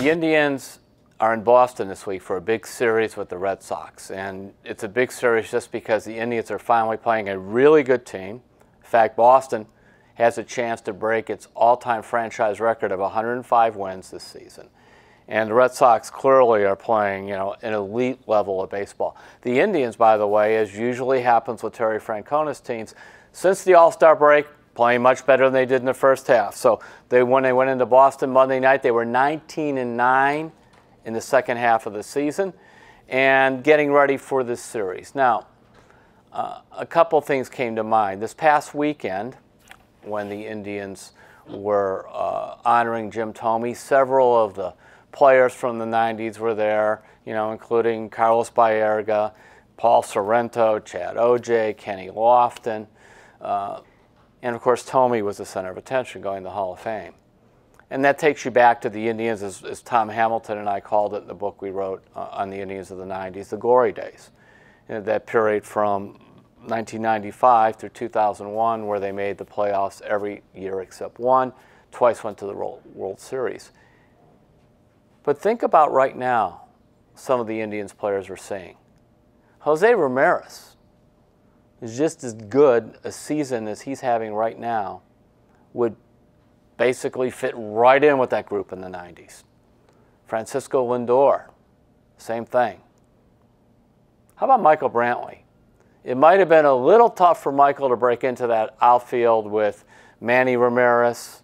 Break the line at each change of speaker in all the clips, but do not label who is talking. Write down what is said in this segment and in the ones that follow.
The Indians are in Boston this week for a big series with the Red Sox, and it's a big series just because the Indians are finally playing a really good team. In fact, Boston has a chance to break its all-time franchise record of 105 wins this season. And the Red Sox clearly are playing, an elite level of baseball. The Indians, by the way, as usually happens with Terry Francona's teams, since the All-Star break, playing much better than they did in the first half. So when they went into Boston Monday night, they were 19-9 in the second half of the season and getting ready for this series. Now, a couple things came to mind. This past weekend, when the Indians were honoring Jim-Thome, several of the players from the 90s were there, including Carlos Baerga, Paul Sorrento, Chad Oj, Kenny Lofton, and of course Thome was the center of attention going to the Hall of Fame. And that takes you back to the Indians, as Tom Hamilton and I called it in the book we wrote on the Indians of the 90s, the glory days. That period from 1995 through 2001, where they made the playoffs every year except one, twice went to the World Series. But think about right now some of the Indians players we're seeing. Jose Ramirez is just as good a season as he's having right now, would basically fit right in with that group in the 90s. Francisco Lindor, same thing. How about Michael Brantley? It might have been a little tough for Michael to break into that outfield with Manny Ramirez,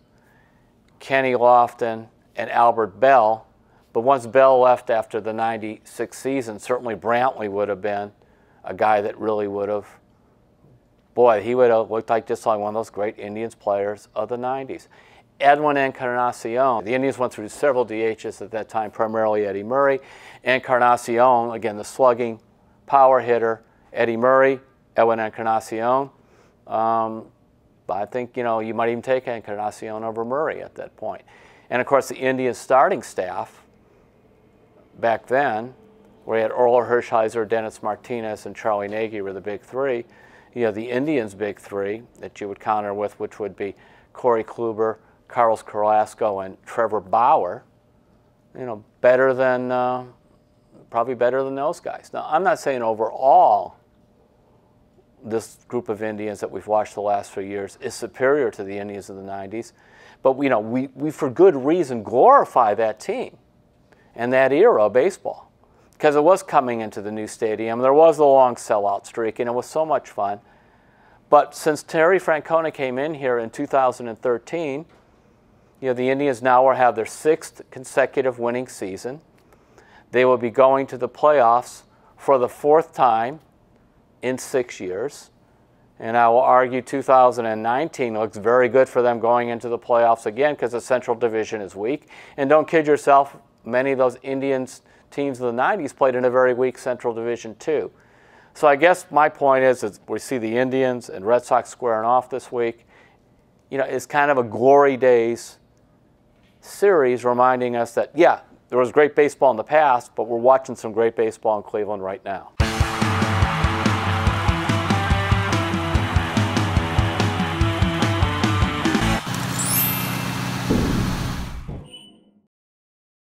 Kenny Lofton, and Albert Bell. But once Bell left after the 96 season, certainly Brantley would have been a guy that really would have, boy, he would have looked like just like one of those great Indians players of the 90s. Edwin Encarnacion. The Indians went through several DHs at that time, primarily Eddie Murray. Encarnacion, again, the slugging power hitter. Eddie Murray, Edwin Encarnacion. I think, you might even take Encarnacion over Murray at that point. And, of course, the Indians starting staff back then, where you had Orel Hershiser, Dennis Martinez, and Charlie Nagy were the big three. The Indians' big three that you would counter with, which would be Corey Kluber, Carlos Carrasco, and Trevor Bauer, better than, probably better than those guys. Now, I'm not saying overall this group of Indians that we've watched the last few years is superior to the Indians of the 90s, but we for good reason glorify that team and that era of baseball because it was coming into the new stadium. There was a long sellout streak, and it was so much fun. But since Terry Francona came in here in 2013, the Indians now will have their 6th consecutive winning season. They will be going to the playoffs for the 4th time in 6 years. And I will argue 2019 looks very good for them going into the playoffs again because the Central Division is weak. And don't kid yourself, many of those Indians teams of the 90s played in a very weak Central Division too. So I guess my point is we see the Indians and Red Sox squaring off this week. It's kind of a glory days series reminding us that, yeah, there was great baseball in the past, but we're watching some great baseball in Cleveland right now.